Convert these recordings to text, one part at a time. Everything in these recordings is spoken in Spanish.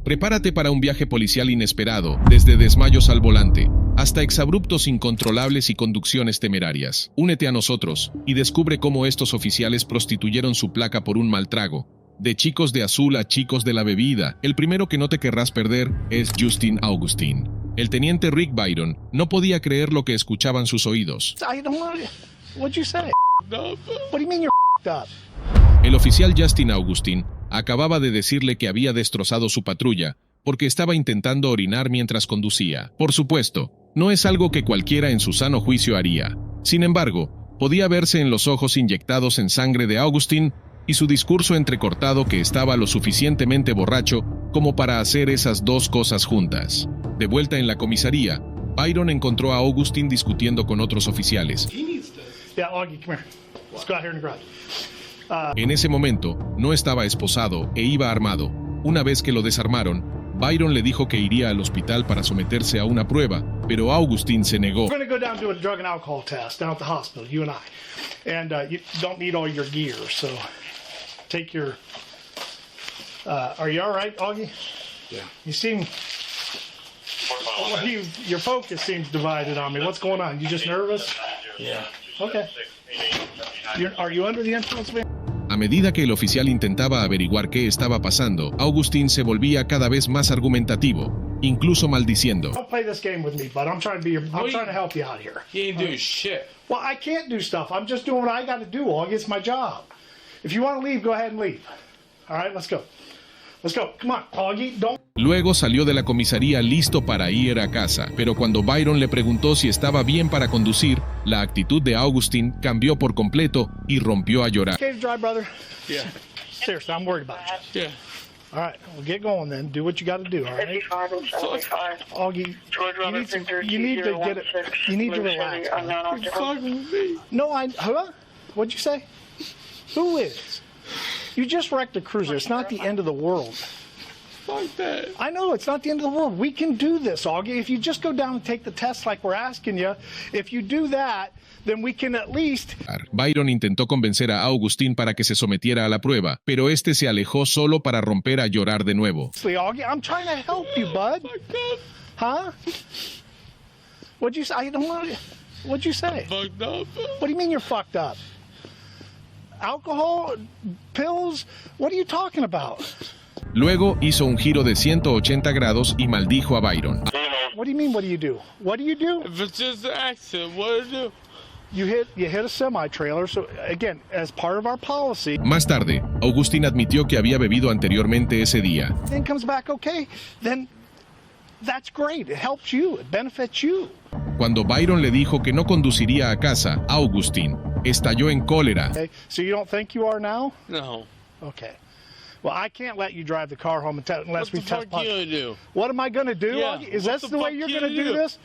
Prepárate para un viaje policial inesperado, desde desmayos al volante, hasta exabruptos incontrolables y conducciones temerarias. Únete a nosotros y descubre cómo estos oficiales prostituyeron su placa por un mal trago. De chicos de azul a chicos de la bebida, el primero que no te querrás perder es Justin Augustin. El teniente Rick Byron no podía creer lo que escuchaban sus oídos. El oficial Justin Augustin acababa de decirle que había destrozado su patrulla porque estaba intentando orinar mientras conducía. Por supuesto, no es algo que cualquiera en su sano juicio haría. Sin embargo, podía verse en los ojos inyectados en sangre de Augustin y su discurso entrecortado que estaba lo suficientemente borracho como para hacer esas dos cosas juntas. De vuelta en la comisaría, Byron encontró a Augustin discutiendo con otros oficiales. En ese momento, no estaba esposado e iba armado. Una vez que lo desarmaron, Byron le dijo que iría al hospital para someterse a una prueba, pero Augustin se negó. Are you all right, Augie? Yeah. You seem... your focus seems divided on me. What's going on? You just nervous? Yeah. Okay. Are you under the influence, man? A medida que el oficial intentaba averiguar qué estaba pasando, Augustin se volvía cada vez más argumentativo, incluso maldiciendo. Don't play this game with me, bud. I'm trying to help you out here. You ain't doing shit. Well, I can't do stuff. I'm just doing what I got to do, Augie. It's my job. If you want to leave, go ahead and leave. All right, let's go. Let's go. Come on, Augie. Don't... Luego salió de la comisaría listo para ir a casa, pero cuando Byron le preguntó si estaba bien para conducir, la actitud de Augustin cambió por completo y rompió a llorar. Okay to drive, brother? Yeah. Seriously, I'm worried about you. Yeah. All right, well, get going then. Do what you got to do, all right? 55 and 75. Augie, George Robert Victor, you need to get it. You need to relax. No, huh? What'd you say? Who is? You just wrecked a cruiser. It's not the end of the world. Fuck that. I know, it's not the end of the world. We can do this, Augie. If you just go down and take the test like we're asking you, if you do that, then we can at least... Byron intentó convencer a Augustin para que se sometiera a la prueba, pero este se alejó solo para romper a llorar de nuevo. Augie, I'm trying to help you, bud. Huh? What'd you say? I don't want to... What'd you say? Fucked up. What do you mean you're fucked up? Alcohol? Pills? What are you talking about? Luego hizo un giro de 180 grados y maldijo a Byron. What do you mean, what do you do? What do you do? If it's just an accident, what do you do? You hit a semi-trailer, so again, as part of our policy... Más tarde, Augustin admitió que había bebido anteriormente ese día. Then comes back okay, then that's great. It helps you. It benefits you. Cuando Byron le dijo que no conduciría a casa, Augustin estalló en cólera. Okay, so you don't think you are now? No. Okay. Well, I can't let you drive the car home unless we test What the fuck positive. you gonna do? What am I going to do? Yeah, Is what that the the way fuck you're you going to gonna do do? this?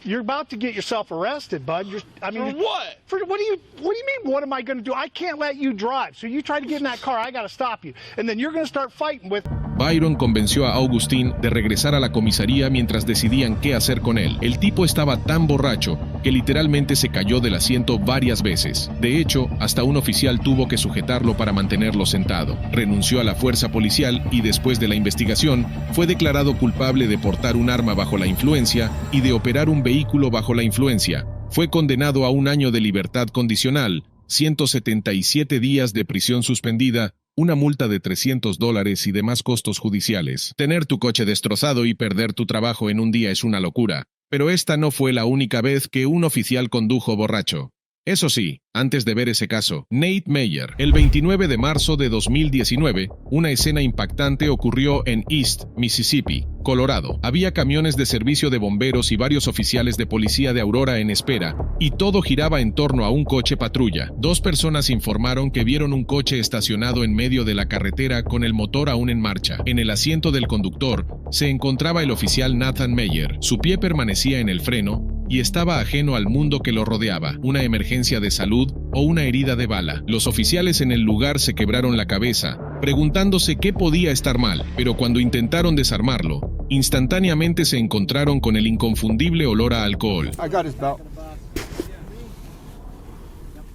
You're about to get yourself arrested, bud. For what? What do you mean, what am I going to do? I can't let you drive. So you try to get in that car, I got to stop you. And then you're going to start fighting with... Byron convenció a Augustin de regresar a la comisaría mientras decidían qué hacer con él. El tipo estaba tan borracho que literalmente se cayó del asiento varias veces. De hecho, hasta un oficial tuvo que sujetarlo para mantenerlo sentado. Renunció a la fuerza policial y después de la investigación, fue declarado culpable de portar un arma bajo la influencia y de operar un vehículo bajo la influencia. Fue condenado a 1 año de libertad condicional, 177 días de prisión suspendida, una multa de $300 y demás costos judiciales. Tener tu coche destrozado y perder tu trabajo en un día es una locura, pero esta no fue la única vez que un oficial condujo borracho. Eso sí, antes de ver ese caso, Nate Meyer, el 29 de marzo de 2019, una escena impactante ocurrió en East Mississippi, Colorado. Había camiones de servicio de bomberos y varios oficiales de policía de Aurora en espera, y todo giraba en torno a un coche patrulla. 2 personas informaron que vieron un coche estacionado en medio de la carretera con el motor aún en marcha. En el asiento del conductor se encontraba el oficial Nathan Meyer. Su pie permanecía en el freno y estaba ajeno al mundo que lo rodeaba, una emergencia de salud o una herida de bala. Los oficiales en el lugar se quebraron la cabeza, preguntándose qué podía estar mal, pero cuando intentaron desarmarlo, instantáneamente se encontraron con el inconfundible olor a alcohol. I got his belt.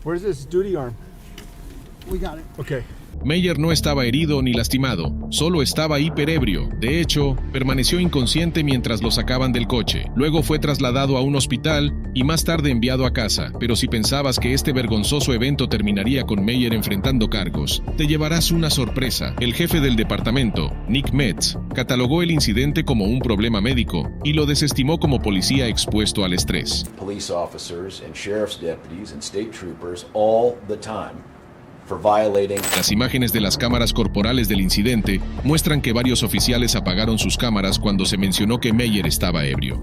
Where's his duty arm? We got it. Okay. Meyer no estaba herido ni lastimado, solo estaba hiperebrio. De hecho, permaneció inconsciente mientras lo sacaban del coche. Luego fue trasladado a un hospital y más tarde enviado a casa. Pero si pensabas que este vergonzoso evento terminaría con Meyer enfrentando cargos, te llevarás una sorpresa. El jefe del departamento, Nick Metz, catalogó el incidente como un problema médico y lo desestimó como policía expuesto al estrés. Police officers and sheriff's deputies and state troopers all the time for violating. Las imágenes de las cámaras corporales del incidente muestran que varios oficiales apagaron sus cámaras cuando se mencionó que Meyer estaba ebrio.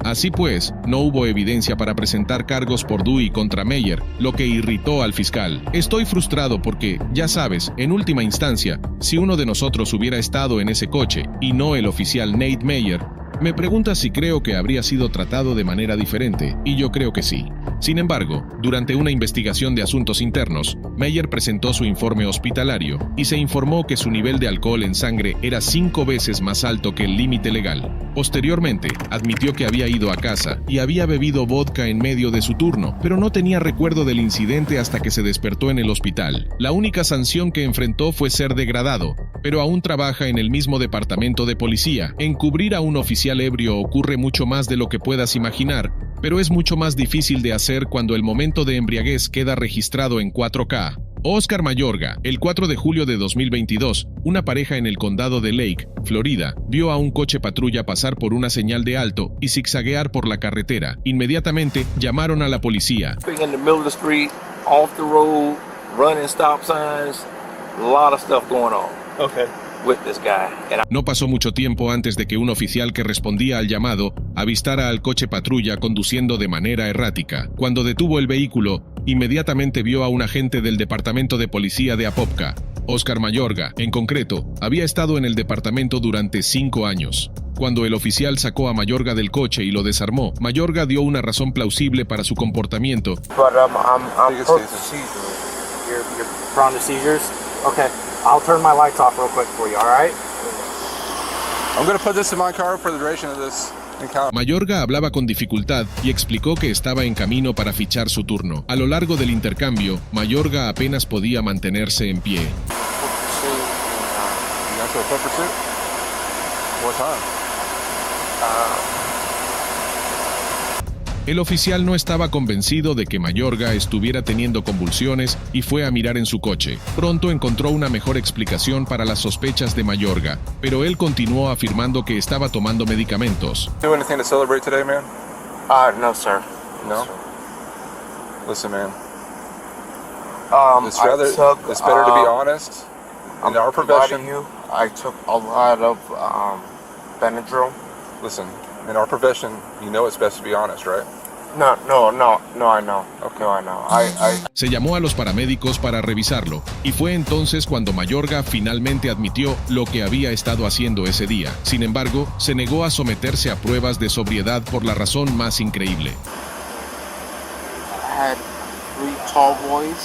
Así pues, no hubo evidencia para presentar cargos por Dewey contra Meyer, lo que irritó al fiscal. Estoy frustrado porque, ya sabes, en última instancia, si uno de nosotros hubiera estado en ese coche y no el oficial Nate Meyer, me pregunta si creo que habría sido tratado de manera diferente, y yo creo que sí. Sin embargo, durante una investigación de asuntos internos, Meyer presentó su informe hospitalario y se informó que su nivel de alcohol en sangre era 5 veces más alto que el límite legal. Posteriormente, admitió que había ido a casa y había bebido vodka en medio de su turno, pero no tenía recuerdo del incidente hasta que se despertó en el hospital. La única sanción que enfrentó fue ser degradado, pero aún trabaja en el mismo departamento de policía. Encubrir a un oficial ebrio ocurre mucho más de lo que puedas imaginar, pero es mucho más difícil de hacer cuando el momento de embriaguez queda registrado en 4K. Oscar Mayorga, el 4 de julio de 2022, una pareja en el condado de Lake, Florida, vio a un coche patrulla pasar por una señal de alto y zigzaguear por la carretera. Inmediatamente llamaron a la policía. In the middle of the street, off the road, running stop signs, a lot of stuff going on. Okay. With this guy. No pasó mucho tiempo antes de que un oficial que respondía al llamado avistara al coche patrulla conduciendo de manera errática. Cuando detuvo el vehículo, inmediatamente vio a un agente del departamento de policía de Apopka. Oscar Mayorga, en concreto, había estado en el departamento durante 5 años. Cuando el oficial sacó a Mayorga del coche y lo desarmó, Mayorga dio una razón plausible para su comportamiento. But I'm prone to seizures. You're prone to seizures? Okay. I'll turn my lights off real quick for you, all right? I'm going to put this in my car for the duration of this encounter. Mayorga hablaba con dificultad y explicó que estaba en camino para fichar su turno. A lo largo del intercambio, Mayorga apenas podía mantenerse en pie. What time? El oficial no estaba convencido de que Mayorga estuviera teniendo convulsiones y fue a mirar en su coche. Pronto encontró una mejor explicación para las sospechas de Mayorga, pero él continuó afirmando que estaba tomando medicamentos. Do anything to celebrate today, man? No, sir. No? Listen, man. It's better to be honest. In our profession, I took a lot of Benadryl. Listen, in our profession, you know it's best to be honest, right? No, I know. Okay. No, I know. Se llamó a los paramédicos para revisarlo, y fue entonces cuando Mayorga finalmente admitió lo que había estado haciendo ese día. Sin embargo, se negó a someterse a pruebas de sobriedad por la razón más increíble. I had 3 tall boys.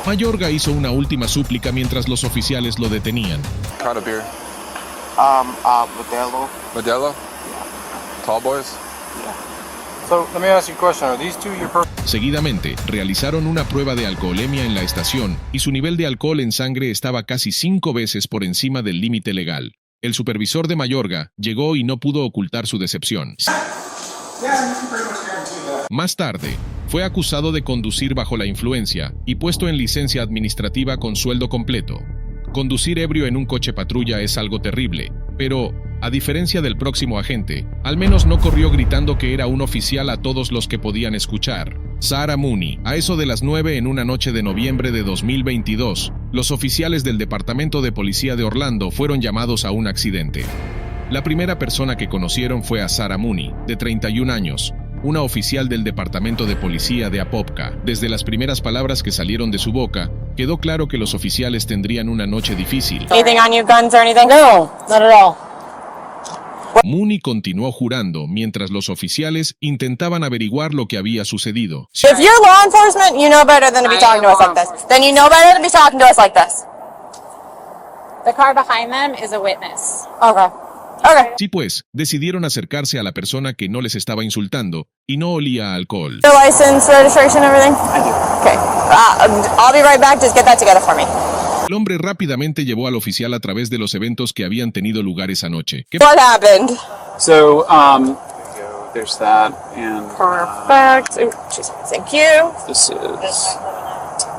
Mayorga hizo una última súplica mientras los oficiales lo detenían. Kind of beer. Modelo. Modelo? Yeah. Tall boys? Yeah. So, let me ask you a question. Are these two your Seguidamente, realizaron una prueba de alcoholemia en la estación y su nivel de alcohol en sangre estaba casi 5 veces por encima del límite legal. El supervisor de Mayorga llegó y no pudo ocultar su decepción. Más tarde, fue acusado de conducir bajo la influencia y puesto en licencia administrativa con sueldo completo. Conducir ebrio en un coche patrulla es algo terrible, pero, a diferencia del próximo agente, al menos no corrió gritando que era un oficial a todos los que podían escuchar. Sarah Mooney, a eso de las 9 en una noche de noviembre de 2022, los oficiales del Departamento de Policía de Orlando fueron llamados a un accidente. La primera persona que conocieron fue a Sarah Mooney, de 31 años, una oficial del Departamento de Policía de Apopka. Desde las primeras palabras que salieron de su boca, quedó claro que los oficiales tendrían una noche difícil. Anything on you, guns or anything? No, not at all. Mooney continuó jurando mientras los oficiales intentaban averiguar lo que había sucedido. If you're law enforcement, you know better than to be talking to us like this. Then you know better than to be talking to us like this. The car behind them is a witness. Okay. Okay. Sí, pues, decidieron acercarse a la persona que no les estaba insultando y no olía a alcohol. Your license, registration, everything? I do. Okay. I'll be right back. Just get that together for me. El hombre rápidamente llevó al oficial a través de los eventos que habían tenido lugar esa noche. What happened? So, there's that, and Perfect. Thank you. this is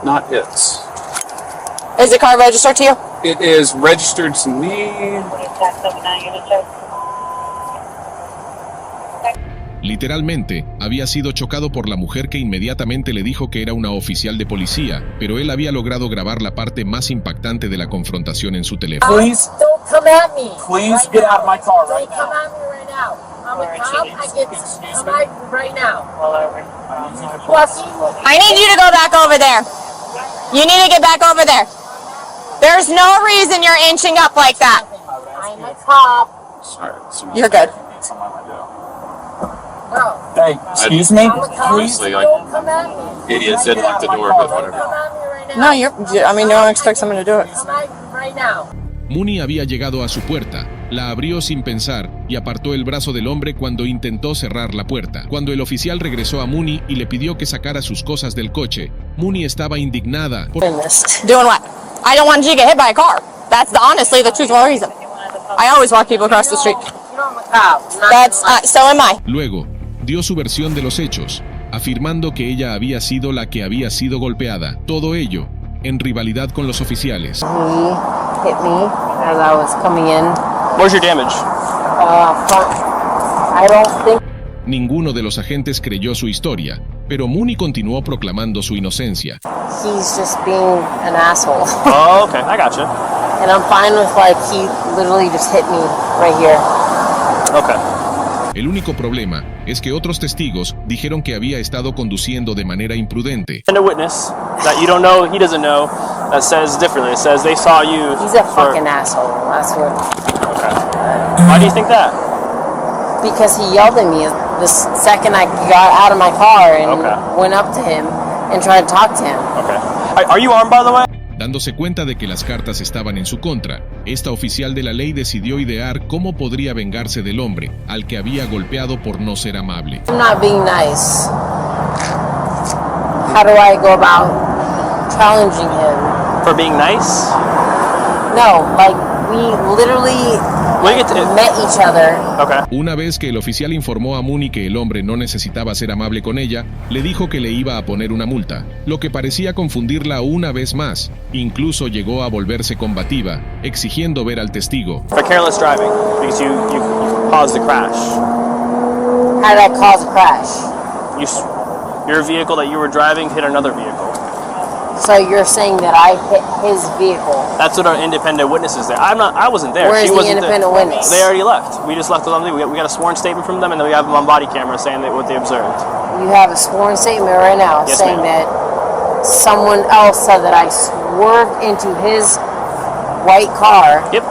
not it. Is the car registered to you? It is registered to me. Literalmente, había sido chocado por la mujer que inmediatamente le dijo que era una oficial de policía, pero él había logrado grabar la parte más impactante de la confrontación en su teléfono. Please, don't come at me. Please get out of my car right Don't come at me right now. I'm a cop. I get come at me right now. I need you to go back over there. You need to get back over there. There's no reason you're inching up like that. I'm a cop. Sorry. You're good. No. Hey, excuse me? I'm a cop. Honestly, Don't come at me. idiots didn't lock the door, but Don't whatever. come at me right now. No, no one expects someone to do it. Come at me right now. Mooney había llegado a su puerta, la abrió sin pensar y apartó el brazo del hombre cuando intentó cerrar la puerta. Cuando el oficial regresó a Mooney y le pidió que sacara sus cosas del coche, Mooney estaba indignada por Doing what? I don't want you to get hit by a car. That's honestly the truthful reason. I always walk people across the street. You know I'm a cop. That's so am I. Luego, dio su versión de los hechos, afirmando que ella había sido la que había sido golpeada. Todo ello en rivalidad con los oficiales. He hit me as I was coming in. Where's your damage? Front. I don't think. Ninguno de los agentes creyó su historia, pero Mooney continuó proclamando su inocencia. He's just being an asshole. Oh, okay, I gotcha. And I'm fine with like he literally just hit me right here. Okay. El único problema es que otros testigos dijeron que había estado conduciendo de manera imprudente. And a witness that you don't know, he doesn't know, that says differently. It says they saw you. He's a fucking asshole. That's what. Okay. Why do you think that? Because he yelled at me the second I got out of my car and Okay. went up to him and tried to talk to him. Okay. Are you armed, by the way? Dándose cuenta de que las cartas estaban en su contra, esta oficial de la ley decidió idear cómo podría vengarse del hombre, al que había golpeado por no ser amable. I'm not being nice. How do I go about challenging him? For being nice? No, like we literally met each other. Okay. Una vez que el oficial informó a Mooney que el hombre no necesitaba ser amable con ella, le dijo que le iba a poner una multa, lo que parecía confundirla una vez más. Incluso llegó a volverse combativa, exigiendo ver al testigo. For careless driving, because you caused the crash. How did I cause a crash? Your vehicle that you were driving hit another vehicle. So you're saying that I hit his vehicle? That's what our independent witness is there. I wasn't there. Where's she the wasn't independent there. witness? They already left. We just left it on the. We got a sworn statement from them, and then we have them on body camera saying that what they observed. You have a sworn statement right now Yes, saying ma'am. that someone else said that I swerved into his white car. Yep.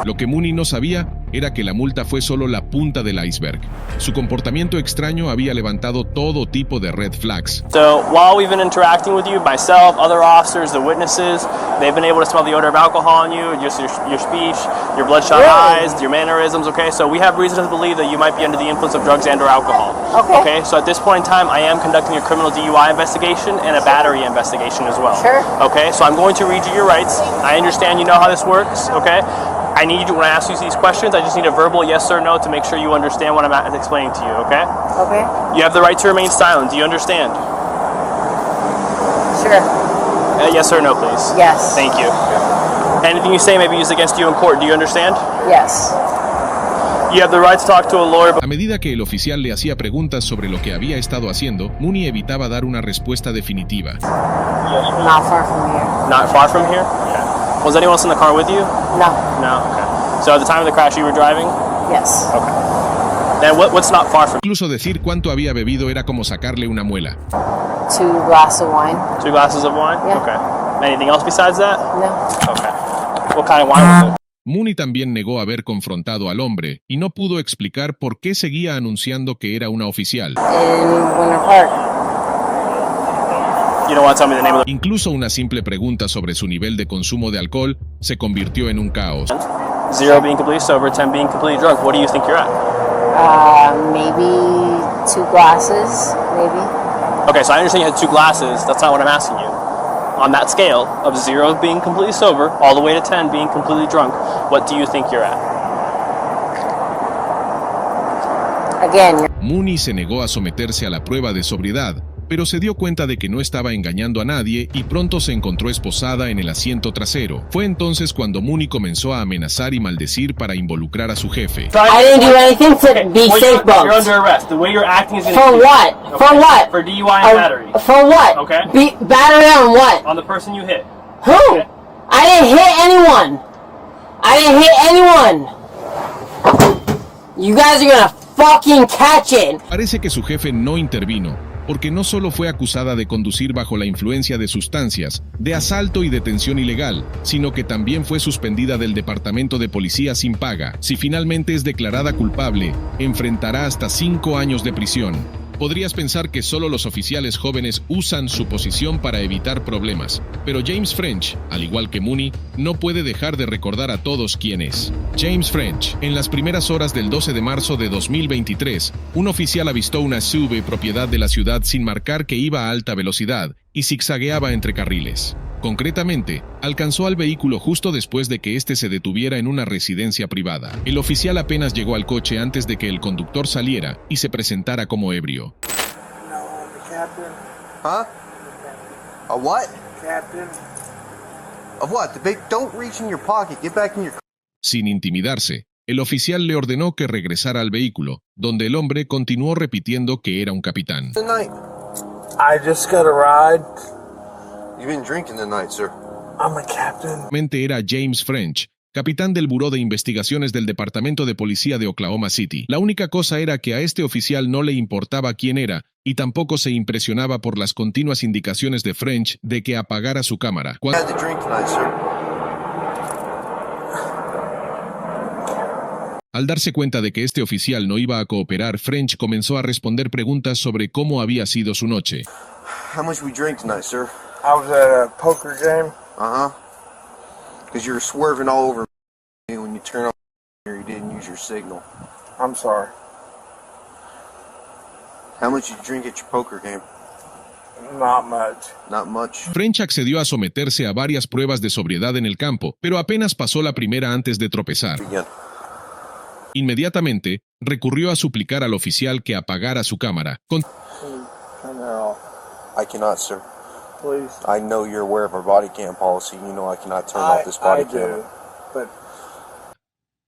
Lo que Mooney no sabía era que la multa fue solo la punta del iceberg. Su comportamiento extraño había levantado todo tipo de red flags. So while we've been interacting with you, myself, other officers, the witnesses, they've been able to smell the odor of alcohol on you, just your speech, your bloodshot eyes, your mannerisms, okay? So we have reason to believe that you might be under the influence of drugs and or alcohol. Okay. So at this point in time, I am conducting a criminal DUI investigation and a battery investigation as well. Sure. Okay, so I'm going to read you your rights. I understand you know how this works, okay? I need you, when I ask you these questions, I just need a verbal yes or no to make sure you understand what I'm explaining to you, okay? Okay. You have the right to remain silent. Do you understand? Sure. Yes or no, please. Yes. Thank you. Anything you say may be used against you in court. Do you understand? Yes. You have the right to talk to a lawyer. A medida que el oficial le hacía preguntas sobre lo que había estado haciendo, Mooney evitaba dar una respuesta definitiva. Not far from here. Not far from here? Okay. Was anyone else in the car with you? No. No? Okay. So at the time of the crash, you were driving? Yes. Okay. Then what's not far from? Incluso decir cuánto había bebido era como sacarle una muela. 2 glasses of wine. 2 glasses of wine? Yeah. Okay. Anything else besides that? No. Okay. What kind of wine was it? Mooney también negó haber confrontado al hombre y no pudo explicar por qué seguía anunciando que era una oficial. Incluso una simple pregunta sobre su nivel de consumo de alcohol se convirtió en un caos. 0 being completely sober, 10 being completely drunk. What do you think you're at? Maybe 2 glasses, maybe. Okay, so I understand you had 2 glasses. That's not what I'm asking you. On that scale of 0 being completely sober, all the way to 10 being completely drunk, what do you think you're at? Again, Mooney se negó a someterse a la prueba de sobriedad, pero se dio cuenta de que no estaba engañando a nadie y pronto se encontró esposada en el asiento trasero. Fue entonces cuando Mooney comenzó a amenazar y maldecir para involucrar a su jefe. I didn't do anything to be safe, You're under arrest. The way you're acting is For what? Okay. For what? For DUI and battery. For what? Okay. Battery on what? On the person you hit. Who? Okay. I didn't hit anyone. I didn't hit anyone. You guys are gonna fucking catch it. Parece que su jefe no intervino, porque no solo fue acusada de conducir bajo la influencia de sustancias, de asalto y detención ilegal, sino que también fue suspendida del departamento de policía sin paga. Si finalmente es declarada culpable, enfrentará hasta 5 años de prisión. Podrías pensar que solo los oficiales jóvenes usan su posición para evitar problemas, pero James French, al igual que Mooney, no puede dejar de recordar a todos quién es. James French. En las primeras horas del 12 de marzo de 2023, un oficial avistó una SUV propiedad de la ciudad sin marcar que iba a alta velocidad y zigzagueaba entre carriles. Concretamente, alcanzó al vehículo justo después de que éste se detuviera en una residencia privada. El oficial apenas llegó al coche antes de que el conductor saliera y se presentara como ebrio. Huh? A what? Captain. Of what? Don't reach in your pocket. Get back in your... Sin intimidarse, el oficial le ordenó que regresara al vehículo, donde el hombre continuó repitiendo que era un capitán. I just got a ride. You've been drinking tonight, sir. I'm a captain. Era James French, capitán del Buró de Investigaciones del Departamento de Policía de Oklahoma City. La única cosa era que a este oficial no le importaba quién era y tampoco se impresionaba por las continuas indicaciones de French de que apagara su cámara. Al darse cuenta de que este oficial no iba a cooperar, French comenzó a responder preguntas sobre cómo había sido su noche. How much we drink tonight, sir? I was at a poker game. Because you were swerving all over me when you turned on here, you didn't use your signal. I'm sorry. How much did you drink at your poker game? Not much. Not much. French accedió a someterse a varias pruebas de sobriedad en el campo, pero apenas pasó la primera antes de tropezar. Inmediatamente, recurrió a suplicar al oficial que apagara su cámara. I cannot, sir. Please. I know you're aware of our body cam policy. You know I cannot turn off this body cam. But...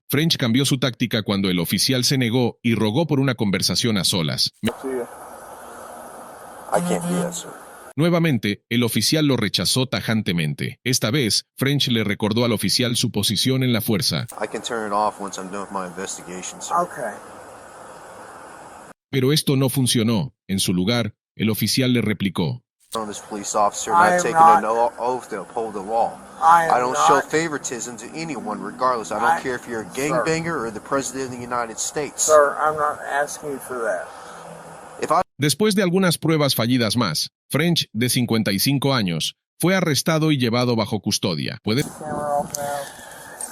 French cambió su táctica cuando el oficial se negó y rogó por una conversación a solas. I can't do that, sir. Nuevamente, el oficial lo rechazó tajantemente. Esta vez, French le recordó al oficial su posición en la fuerza. I can turn it off once I'm done with my investigation, sir. Okay. Pero esto no funcionó. En su lugar, el oficial le replicó. On this police officer not taking an oath to uphold the law. I don't show favoritism to anyone, regardless. I don't care if you're a gangbanger or the president of the United States. Sir, I'm not asking you for that. Después de algunas pruebas fallidas más, French, de 55 años, fue arrestado y llevado bajo custodia.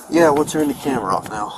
Yeah, we'll turn the camera off now.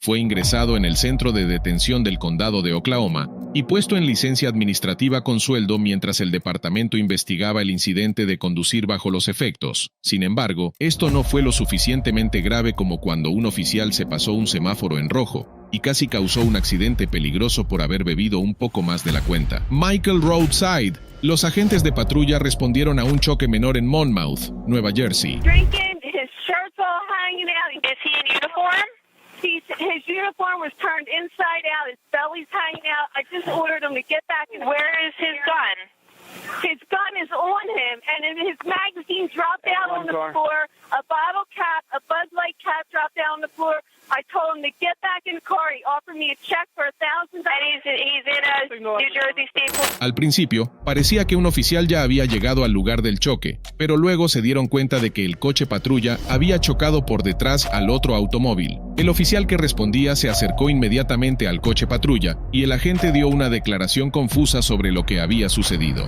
Fue ingresado en el centro de detención del condado de Oklahoma y puesto en licencia administrativa con sueldo mientras el departamento investigaba el incidente de conducir bajo los efectos. Sin embargo, esto no fue lo suficientemente grave como cuando un oficial se pasó un semáforo en rojo y casi causó un accidente peligroso por haber bebido un poco más de la cuenta. Michael Roadside. Los agentes de patrulla respondieron a un choque menor en Monmouth, Nueva Jersey. Drinking, his shirt's all hanging out. Is he in uniform? His uniform was turned inside out. His belly's hanging out. I just ordered him to get back in. Where is his gun? His gun is on him, and his magazine dropped down on the floor. A bottle cap, a Bud Light cap dropped down on the floor. I told him to get back in the car. He offered me a check for $1,000. And he's in a New Jersey State Police. Al principio, parecía que un oficial ya había llegado al lugar del choque, pero luego se dieron cuenta de que el coche patrulla había chocado por detrás al otro automóvil. El oficial que respondía se acercó inmediatamente al coche patrulla y el agente dio una declaración confusa sobre lo que había sucedido.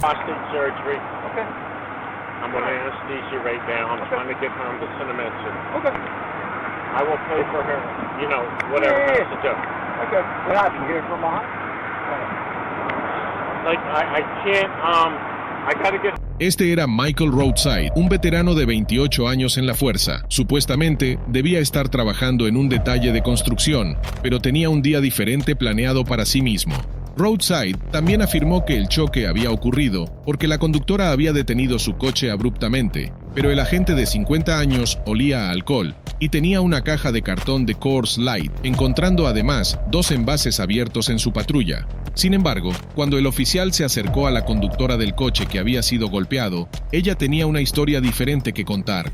Este era Michael Roadside, un veterano de 28 años en la fuerza. Supuestamente, debía estar trabajando en un detalle de construcción, pero tenía un día diferente planeado para sí mismo. Roadside también afirmó que el choque había ocurrido porque la conductora había detenido su coche abruptamente, pero el agente de 50 años olía a alcohol y tenía una caja de cartón de Coors Light, encontrando además 2 envases abiertos en su patrulla. Sin embargo, cuando el oficial se acercó a la conductora del coche que había sido golpeado, ella tenía una historia diferente que contar.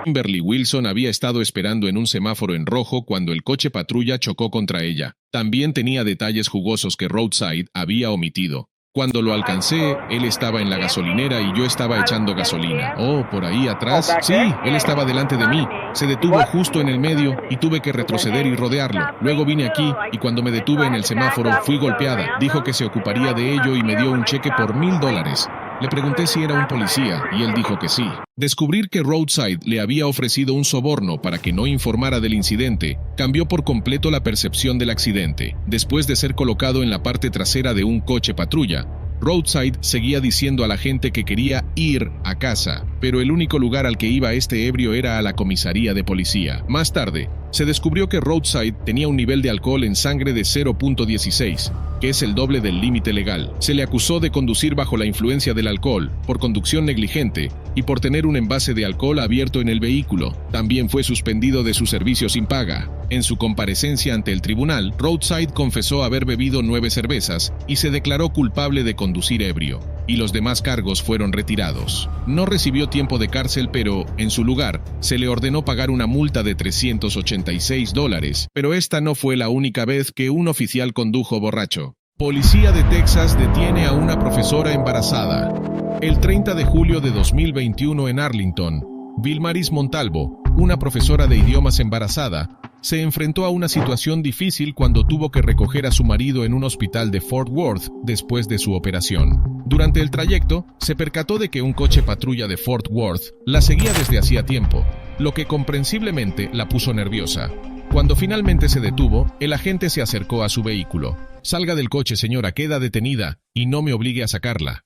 Kimberly Wilson había estado esperando en un semáforo en rojo cuando el coche patrulla chocó contra ella. También tenía detalles jugosos que Roadside había omitido. Cuando lo alcancé, él estaba en la gasolinera y yo estaba echando gasolina. Oh, ¿por ahí atrás? Sí, él estaba delante de mí. Se detuvo justo en el medio y tuve que retroceder y rodearlo. Luego vine aquí y cuando me detuve en el semáforo fui golpeada. Dijo que se ocuparía de ello y me dio un cheque por $1,000. Le pregunté si era un policía y él dijo que sí. Descubrir que Roadside le había ofrecido un soborno para que no informara del incidente cambió por completo la percepción del accidente. Después de ser colocado en la parte trasera de un coche patrulla, Roadside seguía diciendo a la gente que quería ir a casa, pero el único lugar al que iba este ebrio era a la comisaría de policía. Más tarde, se descubrió que Roadside tenía un nivel de alcohol en sangre de 0.16, que es el doble del límite legal. Se le acusó de conducir bajo la influencia del alcohol, por conducción negligente y por tener un envase de alcohol abierto en el vehículo. También fue suspendido de su servicio sin paga. En su comparecencia ante el tribunal, Roadside confesó haber bebido 9 cervezas y se declaró culpable de conducir ebrio, y los demás cargos fueron retirados. No recibió tiempo de cárcel, pero, en su lugar, se le ordenó pagar una multa de $386, pero esta no fue la única vez que un oficial condujo borracho. Policía de Texas detiene a una profesora embarazada. El 30 de julio de 2021 en Arlington, Vilmaris Montalvo, una profesora de idiomas embarazada, se enfrentó a una situación difícil cuando tuvo que recoger a su marido en un hospital de Fort Worth después de su operación. Durante el trayecto, se percató de que un coche patrulla de Fort Worth la seguía desde hacía tiempo, lo que comprensiblemente la puso nerviosa. Cuando finalmente se detuvo, el agente se acercó a su vehículo. «Salga del coche, señora, queda detenida, y no me obligue a sacarla».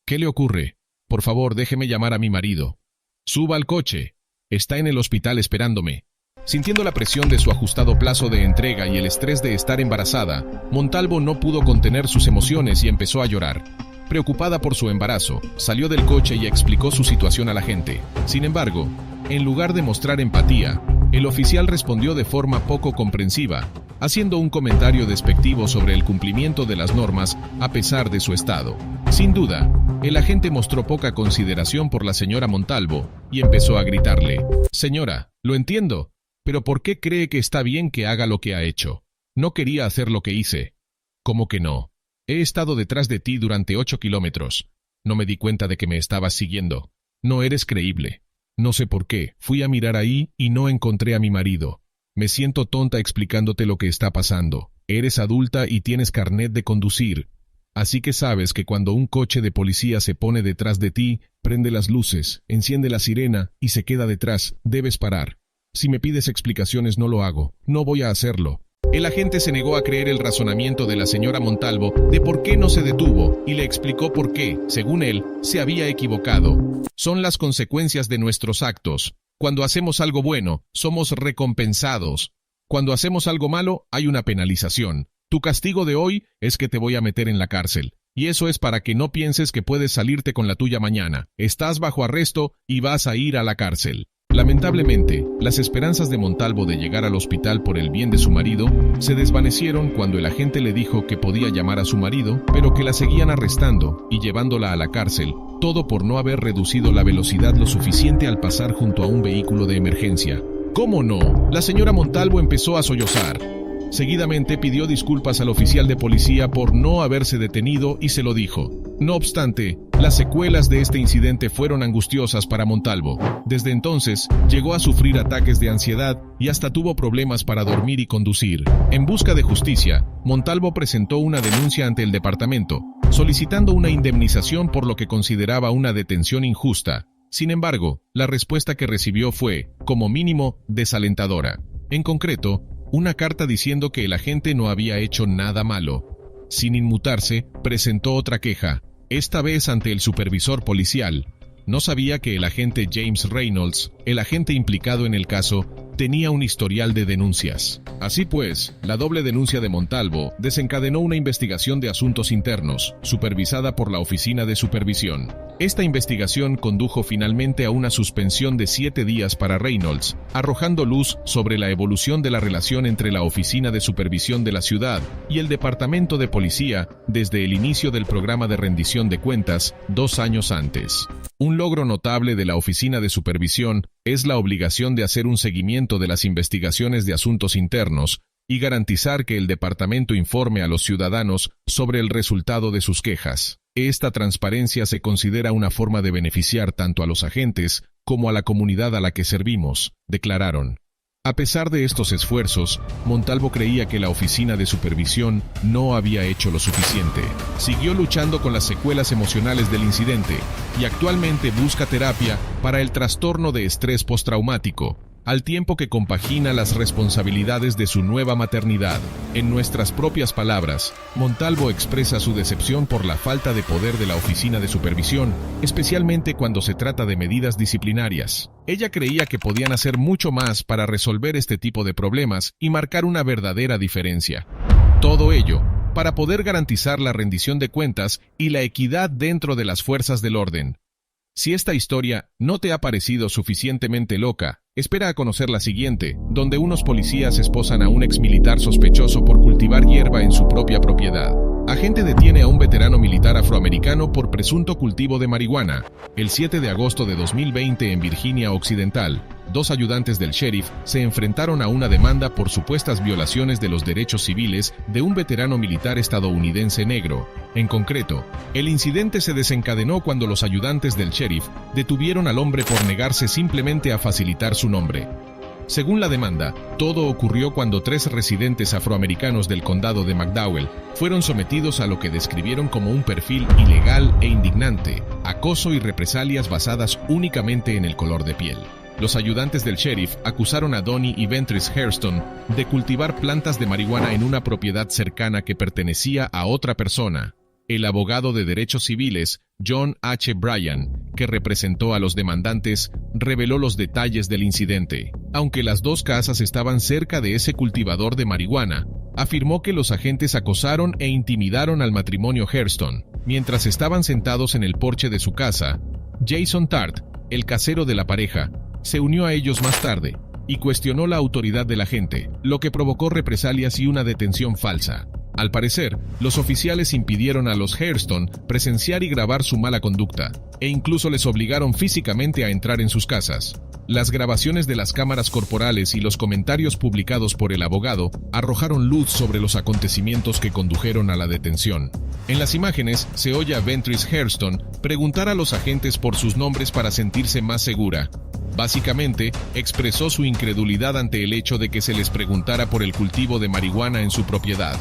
«¿Qué le ocurre? Por favor, déjeme llamar a mi marido». «Suba al coche. Está en el hospital esperándome». Sintiendo la presión de su ajustado plazo de entrega y el estrés de estar embarazada, Montalvo no pudo contener sus emociones y empezó a llorar. Preocupada por su embarazo, salió del coche y explicó su situación a la gente. Sin embargo, en lugar de mostrar empatía, el oficial respondió de forma poco comprensiva, haciendo un comentario despectivo sobre el cumplimiento de las normas a pesar de su estado. Sin duda, el agente mostró poca consideración por la señora Montalvo y empezó a gritarle: «Señora, lo entiendo, pero ¿por qué cree que está bien que haga lo que ha hecho? No quería hacer lo que hice». «¿Cómo que no? He estado detrás de ti durante 8 kilómetros. No me di cuenta de que me estabas siguiendo. No eres creíble. No sé por qué. Fui a mirar ahí y no encontré a mi marido. Me siento tonta explicándote lo que está pasando. Eres adulta y tienes carnet de conducir. Así que sabes que cuando un coche de policía se pone detrás de ti, prende las luces, enciende la sirena y se queda detrás, debes parar. Si me pides explicaciones no lo hago. No voy a hacerlo». El agente se negó a creer el razonamiento de la señora Montalvo de por qué no se detuvo y le explicó por qué, según él, se había equivocado. Son las consecuencias de nuestros actos. Cuando hacemos algo bueno, somos recompensados. Cuando hacemos algo malo, hay una penalización. Tu castigo de hoy es que te voy a meter en la cárcel. Y eso es para que no pienses que puedes salirte con la tuya mañana. Estás bajo arresto y vas a ir a la cárcel. Lamentablemente, las esperanzas de Montalvo de llegar al hospital por el bien de su marido se desvanecieron cuando el agente le dijo que podía llamar a su marido, pero que la seguían arrestando y llevándola a la cárcel, todo por no haber reducido la velocidad lo suficiente al pasar junto a un vehículo de emergencia. ¿Cómo no? La señora Montalvo empezó a sollozar. Seguidamente pidió disculpas al oficial de policía por no haberse detenido y se lo dijo. No obstante, las secuelas de este incidente fueron angustiosas para Montalvo. Desde entonces, llegó a sufrir ataques de ansiedad y hasta tuvo problemas para dormir y conducir. En busca de justicia, Montalvo presentó una denuncia ante el departamento, solicitando una indemnización por lo que consideraba una detención injusta. Sin embargo, la respuesta que recibió fue, como mínimo, desalentadora. En concreto, una carta diciendo que el agente no había hecho nada malo. Sin inmutarse, presentó otra queja, esta vez ante el supervisor policial. No sabía que el agente James Reynolds, el agente implicado en el caso, tenía un historial de denuncias. Así pues, la doble denuncia de Montalvo desencadenó una investigación de asuntos internos, supervisada por la Oficina de Supervisión. Esta investigación condujo finalmente a una suspensión de 7 días para Reynolds, arrojando luz sobre la evolución de la relación entre la Oficina de Supervisión de la ciudad y el Departamento de Policía desde el inicio del programa de rendición de cuentas 2 años antes. Un logro notable de la Oficina de Supervisión es la obligación de hacer un seguimiento de las investigaciones de asuntos internos y garantizar que el departamento informe a los ciudadanos sobre el resultado de sus quejas. Esta transparencia se considera una forma de beneficiar tanto a los agentes como a la comunidad a la que servimos, declararon. A pesar de estos esfuerzos, Montalvo creía que la Oficina de Supervisión no había hecho lo suficiente. Siguió luchando con las secuelas emocionales del incidente y actualmente busca terapia para el trastorno de estrés postraumático, al tiempo que compagina las responsabilidades de su nueva maternidad. En nuestras propias palabras, Montalvo expresa su decepción por la falta de poder de la Oficina de Supervisión, especialmente cuando se trata de medidas disciplinarias. Ella creía que podían hacer mucho más para resolver este tipo de problemas y marcar una verdadera diferencia. Todo ello, para poder garantizar la rendición de cuentas y la equidad dentro de las fuerzas del orden. Si esta historia no te ha parecido suficientemente loca, espera a conocer la siguiente, donde unos policías esposan a un exmilitar sospechoso por cultivar hierba en su propia propiedad. Agente detiene a un veterano militar afroamericano por presunto cultivo de marihuana. El 7 de agosto de 2020 en Virginia Occidental, 2 ayudantes del sheriff se enfrentaron a una demanda por supuestas violaciones de los derechos civiles de un veterano militar estadounidense negro. En concreto, el incidente se desencadenó cuando los ayudantes del sheriff detuvieron al hombre por negarse simplemente a facilitar su nombre. Según la demanda, todo ocurrió cuando 3 residentes afroamericanos del condado de McDowell fueron sometidos a lo que describieron como un perfil ilegal e indignante, acoso y represalias basadas únicamente en el color de piel. Los ayudantes del sheriff acusaron a Donnie y Ventris Hairston de cultivar plantas de marihuana en una propiedad cercana que pertenecía a otra persona. El abogado de derechos civiles, John H. Bryan, que representó a los demandantes, reveló los detalles del incidente. Aunque las 2 casas estaban cerca de ese cultivador de marihuana, afirmó que los agentes acosaron e intimidaron al matrimonio Hairston. Mientras estaban sentados en el porche de su casa, Jason Tart, el casero de la pareja, se unió a ellos más tarde y cuestionó la autoridad del agente, lo que provocó represalias y una detención falsa. Al parecer, los oficiales impidieron a los Hairston presenciar y grabar su mala conducta, e incluso les obligaron físicamente a entrar en sus casas. Las grabaciones de las cámaras corporales y los comentarios publicados por el abogado arrojaron luz sobre los acontecimientos que condujeron a la detención. En las imágenes se oye a Ventris Hairston preguntar a los agentes por sus nombres para sentirse más segura. Básicamente, expresó su incredulidad ante el hecho de que se les preguntara por el cultivo de marihuana en su propiedad.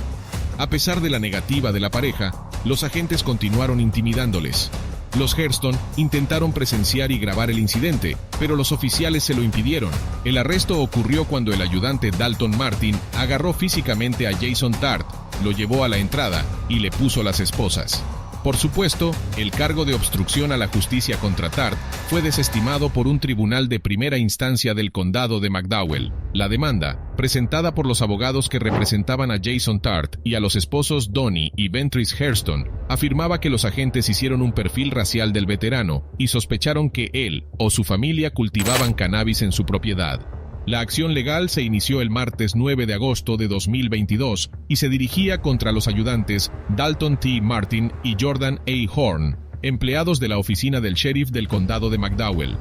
A pesar de la negativa de la pareja, los agentes continuaron intimidándoles. Los Hairston intentaron presenciar y grabar el incidente, pero los oficiales se lo impidieron. El arresto ocurrió cuando el ayudante Dalton Martin agarró físicamente a Jason Tart, lo llevó a la entrada y le puso las esposas. Por supuesto, el cargo de obstrucción a la justicia contra Tart fue desestimado por un tribunal de primera instancia del condado de McDowell. La demanda, presentada por los abogados que representaban a Jason Tart y a los esposos Donnie y Ventris Hairston, afirmaba que los agentes hicieron un perfil racial del veterano y sospecharon que él o su familia cultivaban cannabis en su propiedad. La acción legal se inició el martes 9 de agosto de 2022 y se dirigía contra los ayudantes Dalton T. Martin y Jordan A. Horn, empleados de la oficina del sheriff del condado de McDowell.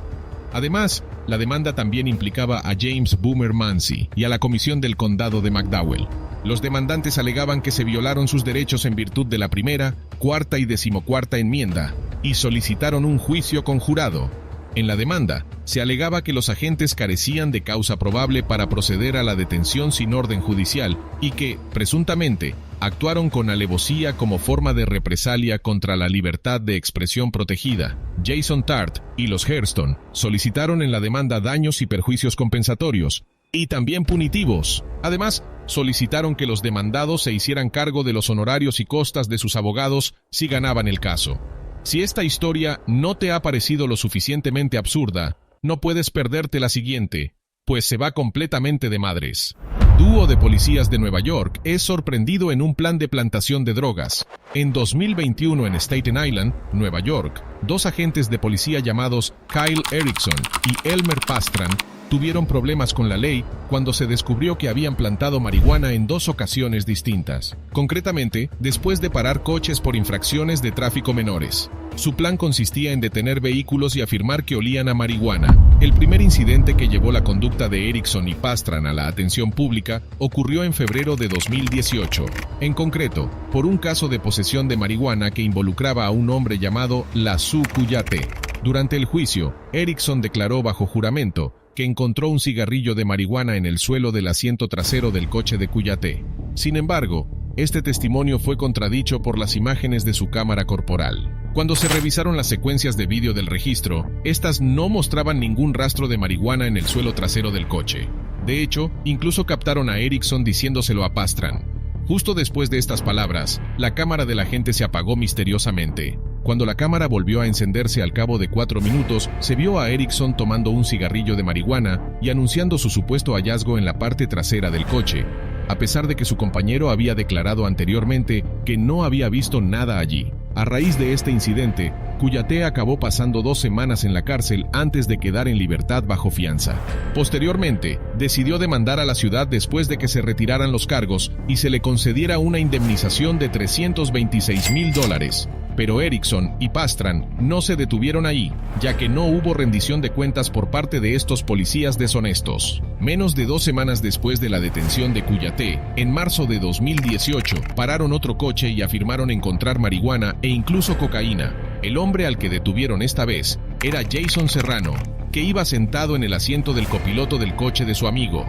Además, la demanda también implicaba a James Boomer Manzi y a la comisión del condado de McDowell. Los demandantes alegaban que se violaron sus derechos en virtud de la primera, cuarta y 14ª enmienda y solicitaron un juicio conjurado. En la demanda, se alegaba que los agentes carecían de causa probable para proceder a la detención sin orden judicial y que, presuntamente, actuaron con alevosía como forma de represalia contra la libertad de expresión protegida. Jason Tart y los Hairston solicitaron en la demanda daños y perjuicios compensatorios y también punitivos. Además, solicitaron que los demandados se hicieran cargo de los honorarios y costas de sus abogados si ganaban el caso. Si esta historia no te ha parecido lo suficientemente absurda, no puedes perderte la siguiente, pues se va completamente de madres. Dúo de policías de Nueva York es sorprendido en un plan de plantación de drogas. En 2021 en Staten Island, Nueva York, 2 agentes de policía llamados Kyle Erickson y Elmer Pastran tuvieron problemas con la ley cuando se descubrió que habían plantado marihuana en 2 ocasiones distintas. Concretamente, después de parar coches por infracciones de tráfico menores. Su plan consistía en detener vehículos y afirmar que olían a marihuana. El primer incidente que llevó la conducta de Erickson y Pastran a la atención pública ocurrió en febrero de 2018. En concreto, por un caso de posesión de marihuana que involucraba a un hombre llamado Lasu Cuyate. Durante el juicio, Erickson declaró bajo juramento que encontró un cigarrillo de marihuana en el suelo del asiento trasero del coche de Cuyate. Sin embargo, este testimonio fue contradicho por las imágenes de su cámara corporal. Cuando se revisaron las secuencias de vídeo del registro, estas no mostraban ningún rastro de marihuana en el suelo trasero del coche. De hecho, incluso captaron a Erickson diciéndoselo a Pastran. Justo después de estas palabras, la cámara del agente se apagó misteriosamente. Cuando la cámara volvió a encenderse al cabo de 4 minutos, se vio a Erickson tomando un cigarrillo de marihuana y anunciando su supuesto hallazgo en la parte trasera del coche, a pesar de que su compañero había declarado anteriormente que no había visto nada allí. A raíz de este incidente, Cuyate acabó pasando 2 semanas en la cárcel antes de quedar en libertad bajo fianza. Posteriormente, decidió demandar a la ciudad después de que se retiraran los cargos y se le concediera una indemnización de $326,000. Pero Erickson y Pastran no se detuvieron ahí, ya que no hubo rendición de cuentas por parte de estos policías deshonestos. Menos de 2 semanas después de la detención de Cuyate, en marzo de 2018, pararon otro coche y afirmaron encontrar marihuana e incluso cocaína. El hombre al que detuvieron esta vez era Jason Serrano, que iba sentado en el asiento del copiloto del coche de su amigo.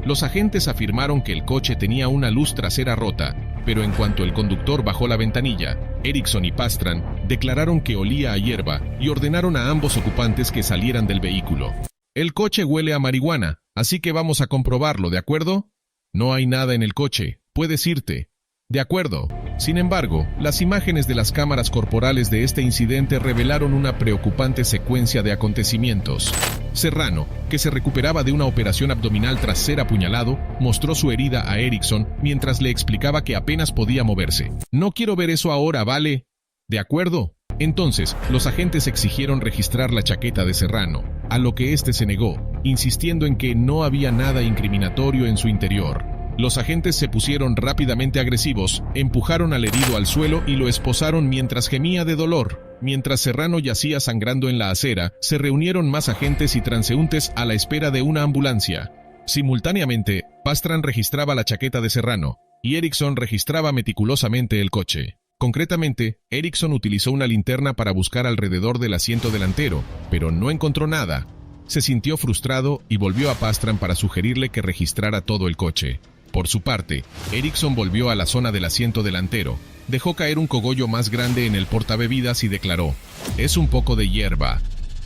Los agentes afirmaron que el coche tenía una luz trasera rota, pero en cuanto el conductor bajó la ventanilla, Erickson y Pastran declararon que olía a hierba y ordenaron a ambos ocupantes que salieran del vehículo. El coche huele a marihuana, así que vamos a comprobarlo, ¿de acuerdo? No hay nada en el coche, puedes irte. De acuerdo. Sin embargo, las imágenes de las cámaras corporales de este incidente revelaron una preocupante secuencia de acontecimientos. Serrano, que se recuperaba de una operación abdominal tras ser apuñalado, mostró su herida a Erickson mientras le explicaba que apenas podía moverse. No quiero ver eso ahora, ¿vale? ¿De acuerdo? Entonces, los agentes exigieron registrar la chaqueta de Serrano, a lo que éste se negó, insistiendo en que no había nada incriminatorio en su interior. Los agentes se pusieron rápidamente agresivos, empujaron al herido al suelo y lo esposaron mientras gemía de dolor. Mientras Serrano yacía sangrando en la acera, se reunieron más agentes y transeúntes a la espera de una ambulancia. Simultáneamente, Pastran registraba la chaqueta de Serrano, y Erickson registraba meticulosamente el coche. Concretamente, Erickson utilizó una linterna para buscar alrededor del asiento delantero, pero no encontró nada. Se sintió frustrado y volvió a Pastran para sugerirle que registrara todo el coche. Por su parte, Erickson volvió a la zona del asiento delantero, dejó caer un cogollo más grande en el portabebidas y declaró: «Es un poco de hierba».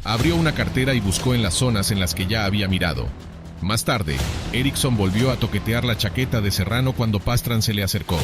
Abrió una cartera y buscó en las zonas en las que ya había mirado. Más tarde, Erickson volvió a toquetear la chaqueta de Serrano cuando Pastran se le acercó.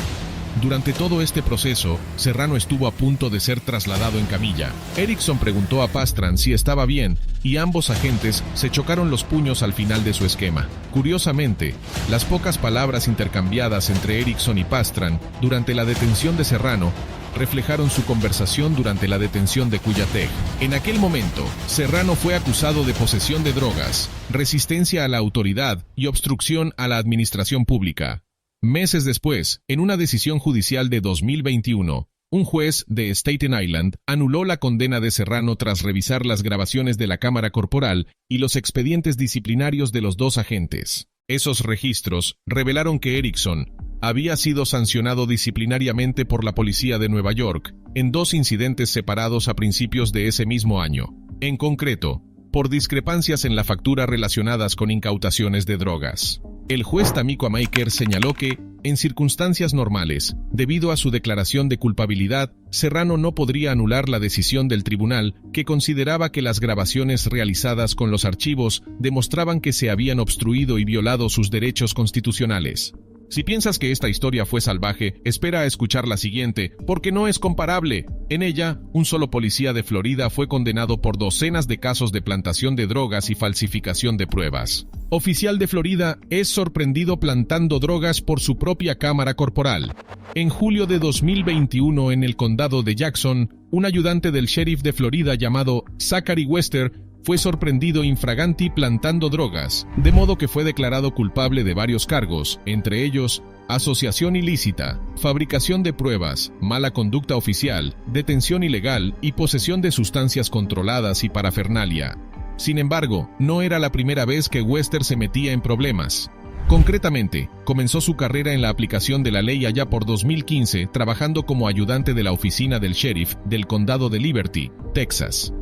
Durante todo este proceso, Serrano estuvo a punto de ser trasladado en camilla. Erickson preguntó a Pastran si estaba bien, y ambos agentes se chocaron los puños al final de su esquema. Curiosamente, las pocas palabras intercambiadas entre Erickson y Pastran durante la detención de Serrano reflejaron su conversación durante la detención de Cuyatec. En aquel momento, Serrano fue acusado de posesión de drogas, resistencia a la autoridad y obstrucción a la administración pública. Meses después, en una decisión judicial de 2021, un juez de Staten Island anuló la condena de Serrano tras revisar las grabaciones de la cámara corporal y los expedientes disciplinarios de los dos agentes. Esos registros revelaron que Erickson había sido sancionado disciplinariamente por la policía de Nueva York en 2 incidentes separados a principios de ese mismo año. En concreto, por discrepancias en la factura relacionadas con incautaciones de drogas. El juez Tamiko Amaker señaló que, en circunstancias normales, debido a su declaración de culpabilidad, Serrano no podría anular la decisión del tribunal que consideraba que las grabaciones realizadas con los archivos demostraban que se habían obstruido y violado sus derechos constitucionales. Si piensas que esta historia fue salvaje, espera a escuchar la siguiente, porque no es comparable. En ella, un solo policía de Florida fue condenado por docenas de casos de plantación de drogas y falsificación de pruebas. Oficial de Florida es sorprendido plantando drogas por su propia cámara corporal. En julio de 2021, en el condado de Jackson, un ayudante del sheriff de Florida llamado Zachary Wester fue sorprendido infraganti plantando drogas, de modo que fue declarado culpable de varios cargos, entre ellos asociación ilícita, fabricación de pruebas, mala conducta oficial, detención ilegal y posesión de sustancias controladas y parafernalia. Sin embargo, no era la primera vez que Wester se metía en problemas. Concretamente, comenzó su carrera en la aplicación de la ley allá por 2015, trabajando como ayudante de la oficina del sheriff del condado de Liberty, Texas.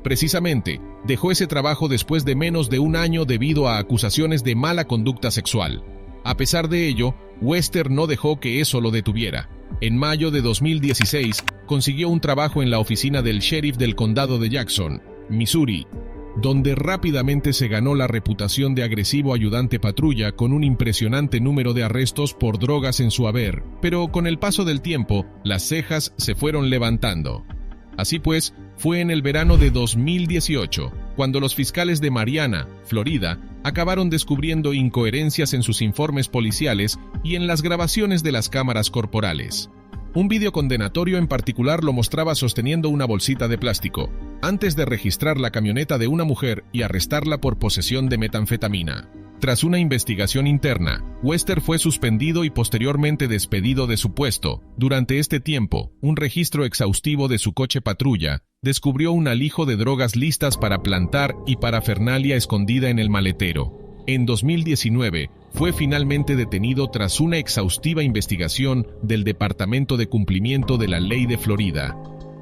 Precisamente, dejó ese trabajo después de menos de un año debido a acusaciones de mala conducta sexual. A pesar de ello, Wester no dejó que eso lo detuviera. En mayo de 2016, consiguió un trabajo en la oficina del sheriff del condado de Jackson, Missouri, donde rápidamente se ganó la reputación de agresivo ayudante patrulla con un impresionante número de arrestos por drogas en su haber, pero con el paso del tiempo, las cejas se fueron levantando. Así pues, fue en el verano de 2018, cuando los fiscales de Marianna, Florida, acabaron descubriendo incoherencias en sus informes policiales y en las grabaciones de las cámaras corporales. Un video condenatorio en particular lo mostraba sosteniendo una bolsita de plástico, antes de registrar la camioneta de una mujer y arrestarla por posesión de metanfetamina. Tras una investigación interna, Wester fue suspendido y posteriormente despedido de su puesto. Durante este tiempo, un registro exhaustivo de su coche patrulla descubrió un alijo de drogas listas para plantar y parafernalia escondida en el maletero. En 2019, fue finalmente detenido tras una exhaustiva investigación del Departamento de Cumplimiento de la Ley de Florida.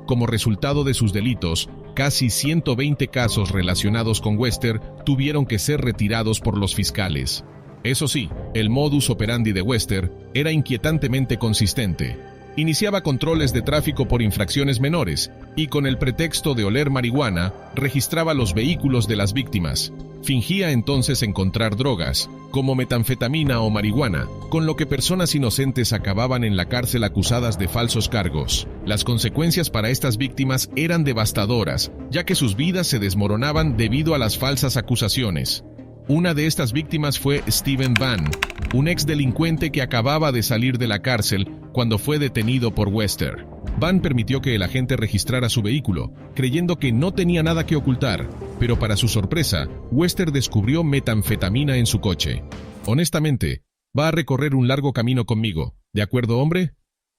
Como resultado de sus delitos, casi 120 casos relacionados con Wester tuvieron que ser retirados por los fiscales. Eso sí, el modus operandi de Wester era inquietantemente consistente. Iniciaba controles de tráfico por infracciones menores y, con el pretexto de oler marihuana, registraba los vehículos de las víctimas. Fingía entonces encontrar drogas, como metanfetamina o marihuana, con lo que personas inocentes acababan en la cárcel acusadas de falsos cargos. Las consecuencias para estas víctimas eran devastadoras, ya que sus vidas se desmoronaban debido a las falsas acusaciones. Una de estas víctimas fue Steven Van, un ex delincuente que acababa de salir de la cárcel cuando fue detenido por Wester. Van permitió que el agente registrara su vehículo, creyendo que no tenía nada que ocultar, pero para su sorpresa, Wester descubrió metanfetamina en su coche. Honestamente, va a recorrer un largo camino conmigo, ¿de acuerdo, hombre?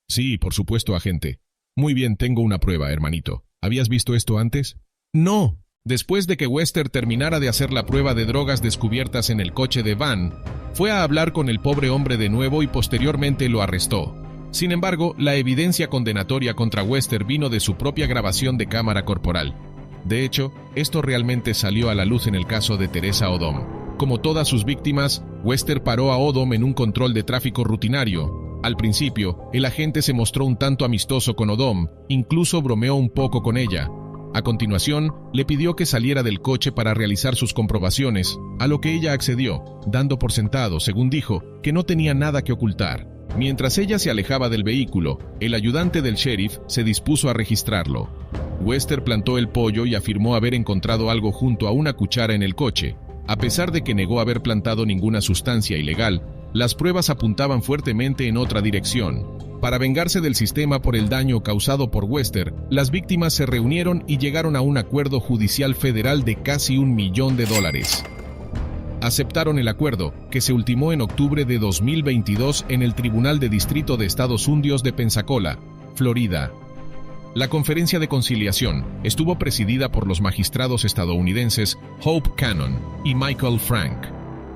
Sí, por supuesto, agente. Muy bien, tengo una prueba, hermanito. ¿Habías visto esto antes? No. Después de que Wester terminara de hacer la prueba de drogas descubiertas en el coche de Van, fue a hablar con el pobre hombre de nuevo y posteriormente lo arrestó. Sin embargo, la evidencia condenatoria contra Wester vino de su propia grabación de cámara corporal. De hecho, esto realmente salió a la luz en el caso de Teresa Odom. Como todas sus víctimas, Wester paró a Odom en un control de tráfico rutinario. Al principio, el agente se mostró un tanto amistoso con Odom, incluso bromeó un poco con ella. A continuación, le pidió que saliera del coche para realizar sus comprobaciones, a lo que ella accedió, dando por sentado, según dijo, que no tenía nada que ocultar. Mientras ella se alejaba del vehículo, el ayudante del sheriff se dispuso a registrarlo. Wester plantó el pollo y afirmó haber encontrado algo junto a una cuchara en el coche. A pesar de que negó haber plantado ninguna sustancia ilegal, las pruebas apuntaban fuertemente en otra dirección. Para vengarse del sistema por el daño causado por Wester, las víctimas se reunieron y llegaron a un acuerdo judicial federal de casi $1 millón. Aceptaron el acuerdo, que se ultimó en octubre de 2022 en el Tribunal de Distrito de Estados Unidos de Pensacola, Florida. La conferencia de conciliación estuvo presidida por los magistrados estadounidenses Hope Cannon y Michael Frank.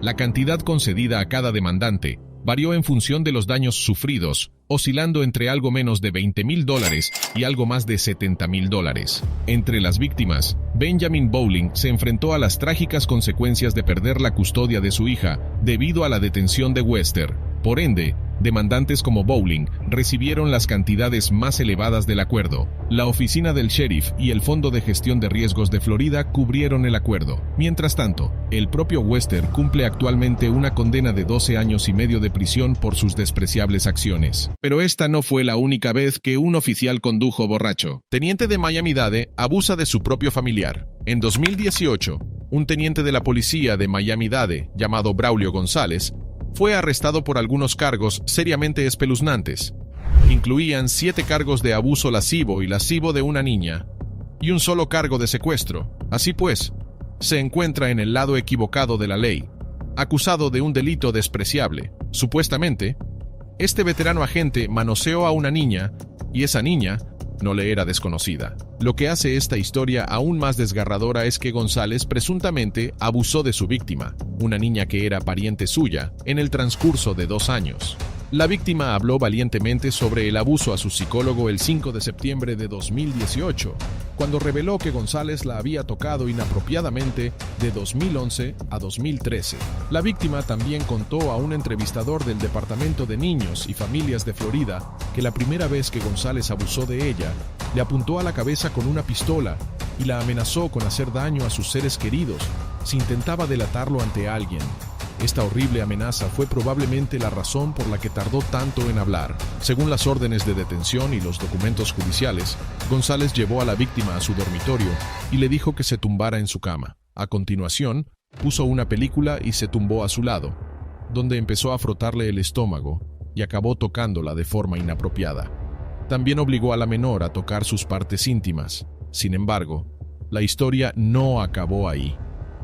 La cantidad concedida a cada demandante varió en función de los daños sufridos, oscilando entre algo menos de $20,000 y algo más de $70,000. Entre las víctimas, Benjamin Bowling se enfrentó a las trágicas consecuencias de perder la custodia de su hija debido a la detención de Wester. Por ende, demandantes como Bowling recibieron las cantidades más elevadas del acuerdo. La oficina del sheriff y el Fondo de Gestión de Riesgos de Florida cubrieron el acuerdo. Mientras tanto, el propio Wester cumple actualmente una condena de 12 años y medio de prisión por sus despreciables acciones. Pero esta no fue la única vez que un oficial condujo borracho. Teniente de Miami-Dade abusa de su propio familiar. En 2018, un teniente de la policía de Miami-Dade, llamado Braulio González, fue arrestado por algunos cargos seriamente espeluznantes. Incluían 7 cargos de abuso lascivo y lascivo de una niña, y un solo cargo de secuestro. Así pues, se encuentra en el lado equivocado de la ley, acusado de un delito despreciable. Supuestamente, este veterano agente manoseó a una niña, y esa niña no le era desconocida. Lo que hace esta historia aún más desgarradora es que González presuntamente abusó de su víctima, una niña que era pariente suya, en el transcurso de 2 años. La víctima habló valientemente sobre el abuso a su psicólogo el 5 de septiembre de 2018, cuando reveló que González la había tocado inapropiadamente de 2011 a 2013. La víctima también contó a un entrevistador del Departamento de Niños y Familias de Florida que la primera vez que González abusó de ella, le apuntó a la cabeza con una pistola y la amenazó con hacer daño a sus seres queridos si intentaba delatarlo ante alguien. Esta horrible amenaza fue probablemente la razón por la que tardó tanto en hablar. Según las órdenes de detención y los documentos judiciales, González llevó a la víctima a su dormitorio y le dijo que se tumbara en su cama. A continuación, puso una película y se tumbó a su lado, donde empezó a frotarle el estómago y acabó tocándola de forma inapropiada. También obligó a la menor a tocar sus partes íntimas. Sin embargo, la historia no acabó ahí.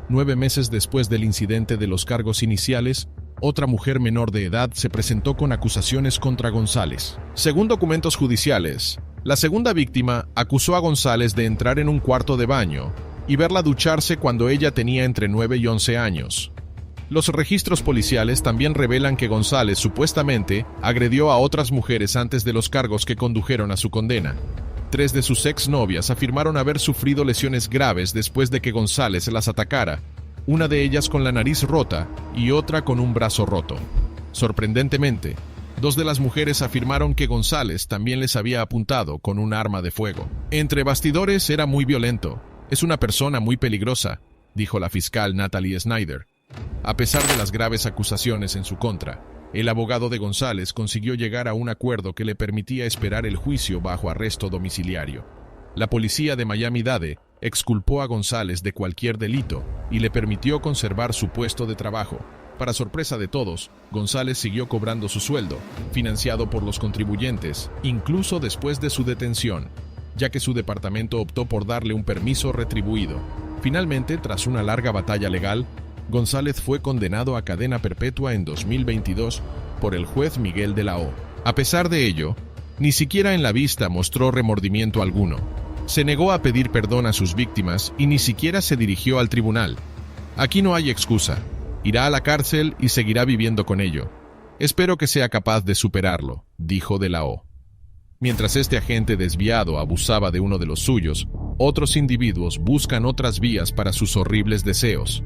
9 meses después del incidente de los cargos iniciales, otra mujer menor de edad se presentó con acusaciones contra González. Según documentos judiciales, la segunda víctima acusó a González de entrar en un cuarto de baño y verla ducharse cuando ella tenía entre 9 y 11 años. Los registros policiales también revelan que González supuestamente agredió a otras mujeres antes de los cargos que condujeron a su condena. 3 de sus exnovias afirmaron haber sufrido lesiones graves después de que González las atacara, una de ellas con la nariz rota y otra con un brazo roto. Sorprendentemente, 2 de las mujeres afirmaron que González también les había apuntado con un arma de fuego. Entre bastidores era muy violento. Es una persona muy peligrosa, dijo la fiscal Natalie Snyder. A pesar de las graves acusaciones en su contra, el abogado de González consiguió llegar a un acuerdo que le permitía esperar el juicio bajo arresto domiciliario. La policía de Miami-Dade exculpó a González de cualquier delito y le permitió conservar su puesto de trabajo. Para sorpresa de todos, González siguió cobrando su sueldo, financiado por los contribuyentes, incluso después de su detención, ya que su departamento optó por darle un permiso retribuido. Finalmente, tras una larga batalla legal, González fue condenado a cadena perpetua en 2022 por el juez Miguel de la O. A pesar de ello, ni siquiera en la vista mostró remordimiento alguno. Se negó a pedir perdón a sus víctimas y ni siquiera se dirigió al tribunal. Aquí no hay excusa. Irá a la cárcel y seguirá viviendo con ello. Espero que sea capaz de superarlo, dijo de la O. Mientras este agente desviado abusaba de uno de los suyos, otros individuos buscan otras vías para sus horribles deseos.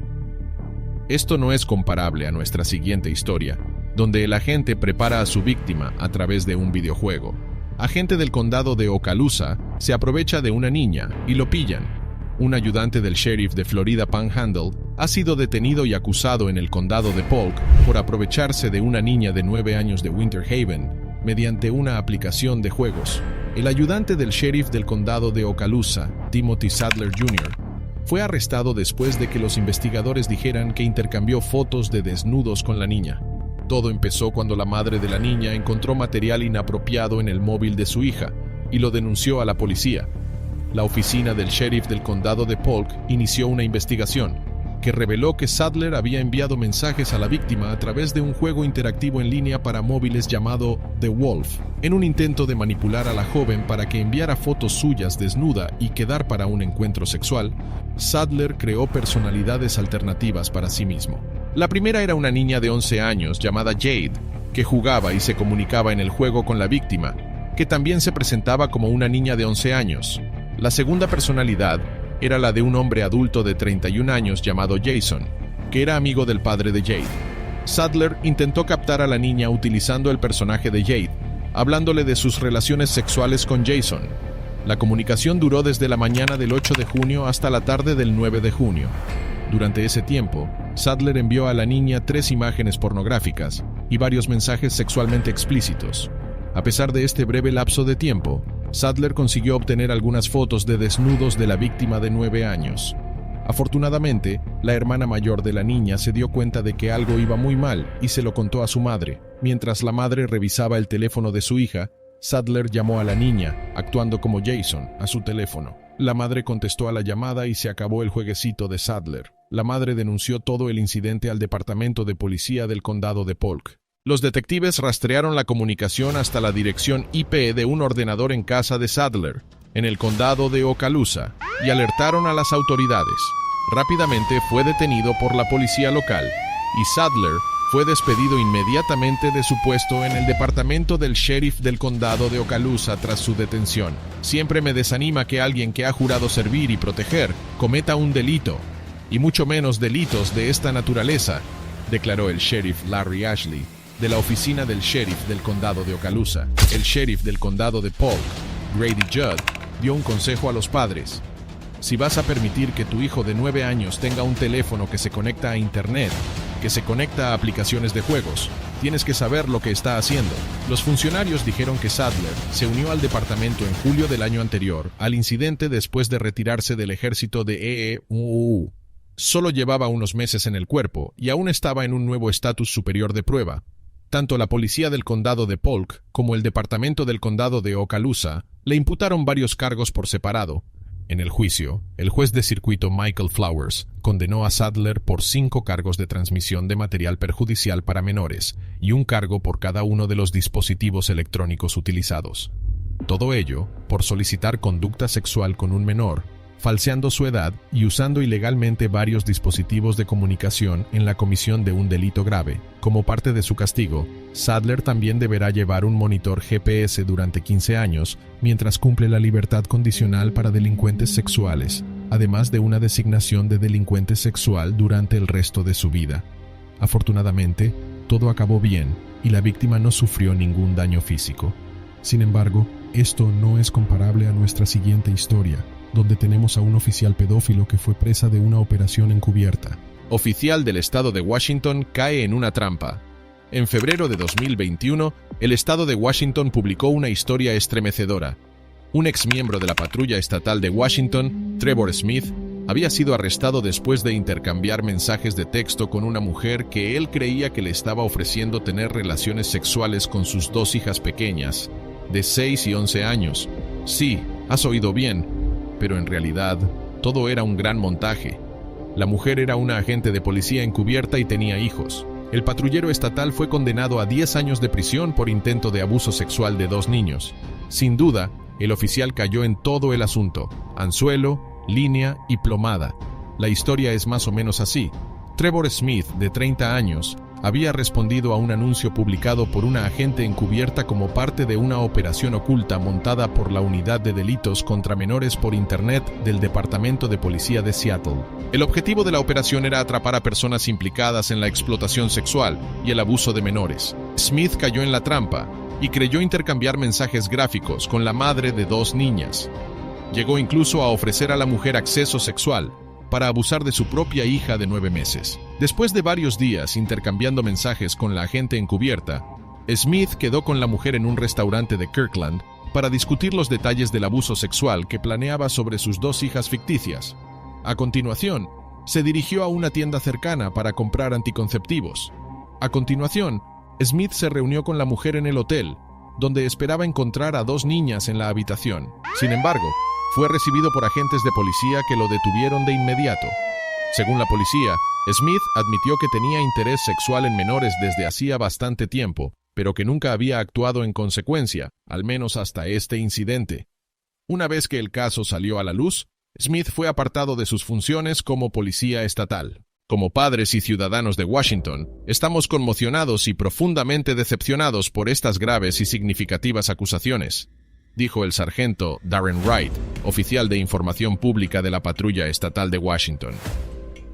Esto no es comparable a nuestra siguiente historia, donde el agente prepara a su víctima a través de un videojuego. Agente del condado de Okaloosa se aprovecha de una niña y lo pillan. Un ayudante del sheriff de Florida Panhandle ha sido detenido y acusado en el condado de Polk por aprovecharse de una niña de 9 años de Winter Haven mediante una aplicación de juegos. El ayudante del sheriff del condado de Okaloosa, Timothy Sadler Jr., fue arrestado después de que los investigadores dijeran que intercambió fotos de desnudos con la niña. Todo empezó cuando la madre de la niña encontró material inapropiado en el móvil de su hija y lo denunció a la policía. La oficina del sheriff del condado de Polk inició una investigación que reveló que Sadler había enviado mensajes a la víctima a través de un juego interactivo en línea para móviles llamado The Wolf, en un intento de manipular a la joven para que enviara fotos suyas desnuda y quedar para un encuentro sexual. Sadler creó personalidades alternativas para sí mismo. La primera era una niña de 11 años llamada Jade, que jugaba y se comunicaba en el juego con la víctima, que también se presentaba como una niña de 11 años. La segunda personalidad era la de un hombre adulto de 31 años llamado Jason, que era amigo del padre de Jade. Sadler intentó captar a la niña utilizando el personaje de Jade, hablándole de sus relaciones sexuales con Jason. La comunicación duró desde la mañana del 8 de junio hasta la tarde del 9 de junio. Durante ese tiempo, Sadler envió a la niña 3 imágenes pornográficas y varios mensajes sexualmente explícitos. A pesar de este breve lapso de tiempo, Sadler consiguió obtener algunas fotos de desnudos de la víctima de 9 años. Afortunadamente, la hermana mayor de la niña se dio cuenta de que algo iba muy mal y se lo contó a su madre. Mientras la madre revisaba el teléfono de su hija, Sadler llamó a la niña, actuando como Jason, a su teléfono. La madre contestó a la llamada y se acabó el jueguecito de Sadler. La madre denunció todo el incidente al departamento de policía del condado de Polk. Los detectives rastrearon la comunicación hasta la dirección IP de un ordenador en casa de Sadler, en el condado de Okaloosa, y alertaron a las autoridades. Rápidamente fue detenido por la policía local, y Sadler fue despedido inmediatamente de su puesto en el departamento del sheriff del condado de Okaloosa tras su detención. Siempre me desanima que alguien que ha jurado servir y proteger cometa un delito, y mucho menos delitos de esta naturaleza, declaró el sheriff Larry Ashley, de la oficina del sheriff del condado de Okaloosa. El sheriff del condado de Polk, Grady Judd, dio un consejo a los padres. Si vas a permitir que tu hijo de 9 años tenga un teléfono que se conecta a internet, que se conecta a aplicaciones de juegos, tienes que saber lo que está haciendo. Los funcionarios dijeron que Sadler se unió al departamento en julio del año anterior, al incidente después de retirarse del ejército de EEUU. Solo llevaba unos meses en el cuerpo y aún estaba en un nuevo estatus superior de prueba. Tanto la policía del condado de Polk como el departamento del condado de Okaloosa le imputaron varios cargos por separado. En el juicio, el juez de circuito Michael Flowers condenó a Sadler por 5 cargos de transmisión de material perjudicial para menores y un cargo por cada uno de los dispositivos electrónicos utilizados. Todo ello por solicitar conducta sexual con un menor, falseando su edad y usando ilegalmente varios dispositivos de comunicación en la comisión de un delito grave. Como parte de su castigo, Sadler también deberá llevar un monitor GPS durante 15 años mientras cumple la libertad condicional para delincuentes sexuales, además de una designación de delincuente sexual durante el resto de su vida. Afortunadamente, todo acabó bien y la víctima no sufrió ningún daño físico. Sin embargo, esto no es comparable a nuestra siguiente historia, donde tenemos a un oficial pedófilo que fue presa de una operación encubierta. Oficial del estado de Washington cae en una trampa. En febrero de 2021, el estado de Washington publicó una historia estremecedora. Un exmiembro de la patrulla estatal de Washington, Trevor Smith, había sido arrestado después de intercambiar mensajes de texto con una mujer que él creía que le estaba ofreciendo tener relaciones sexuales con sus 2 hijas pequeñas, de 6 y 11 años. Sí, has oído bien. Pero en realidad, todo era un gran montaje. La mujer era una agente de policía encubierta y tenía hijos. El patrullero estatal fue condenado a 10 años de prisión por intento de abuso sexual de 2 niños. Sin duda, el oficial cayó en todo el asunto: anzuelo, línea y plomada. La historia es más o menos así. Trevor Smith, de 30 años, había respondido a un anuncio publicado por una agente encubierta como parte de una operación oculta montada por la Unidad de Delitos contra Menores por Internet del Departamento de Policía de Seattle. El objetivo de la operación era atrapar a personas implicadas en la explotación sexual y el abuso de menores. Smith cayó en la trampa y creyó intercambiar mensajes gráficos con la madre de 2 niñas. Llegó incluso a ofrecer a la mujer acceso sexual para abusar de su propia hija de 9 meses. Después de varios días intercambiando mensajes con la agente encubierta, Smith quedó con la mujer en un restaurante de Kirkland para discutir los detalles del abuso sexual que planeaba sobre sus 2 hijas ficticias. A continuación, se dirigió a una tienda cercana para comprar anticonceptivos. A continuación, Smith se reunió con la mujer en el hotel, donde esperaba encontrar a 2 niñas en la habitación. Sin embargo, fue recibido por agentes de policía que lo detuvieron de inmediato. Según la policía, Smith admitió que tenía interés sexual en menores desde hacía bastante tiempo, pero que nunca había actuado en consecuencia, al menos hasta este incidente. Una vez que el caso salió a la luz, Smith fue apartado de sus funciones como policía estatal. Como padres y ciudadanos de Washington, estamos conmocionados y profundamente decepcionados por estas graves y significativas acusaciones, dijo el sargento Darren Wright, oficial de información pública de la patrulla estatal de Washington.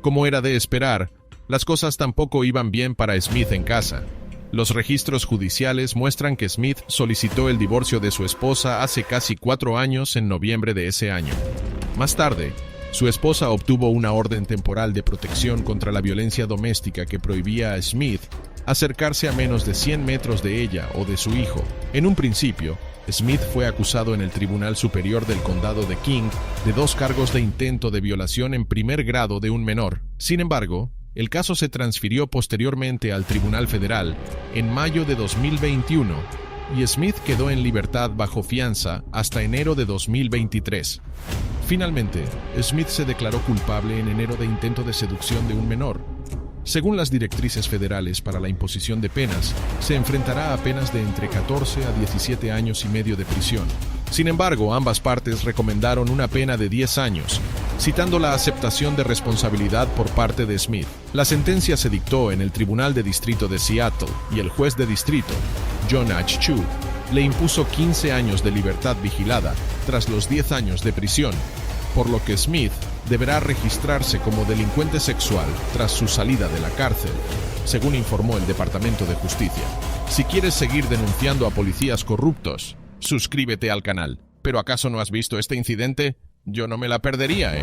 Como era de esperar, las cosas tampoco iban bien para Smith en casa. Los registros judiciales muestran que Smith solicitó el divorcio de su esposa hace casi 4 años en noviembre de ese año. Más tarde, su esposa obtuvo una orden temporal de protección contra la violencia doméstica que prohibía a Smith acercarse a menos de 100 metros de ella o de su hijo. En un principio, Smith fue acusado en el Tribunal Superior del Condado de King de 2 cargos de intento de violación en primer grado de un menor. Sin embargo, el caso se transfirió posteriormente al Tribunal Federal en mayo de 2021 y Smith quedó en libertad bajo fianza hasta enero de 2023. Finalmente, Smith se declaró culpable en enero de intento de seducción de un menor. Según las directrices federales para la imposición de penas, se enfrentará a penas de entre 14 a 17 años y medio de prisión. Sin embargo, ambas partes recomendaron una pena de 10 años, citando la aceptación de responsabilidad por parte de Smith. La sentencia se dictó en el Tribunal de Distrito de Seattle y el juez de distrito, John H. Chu, le impuso 15 años de libertad vigilada tras los 10 años de prisión, por lo que Smith deberá registrarse como delincuente sexual tras su salida de la cárcel, según informó el Departamento de Justicia. Si quieres seguir denunciando a policías corruptos, suscríbete al canal. ¿Pero acaso no has visto este incidente? Yo no me la perdería,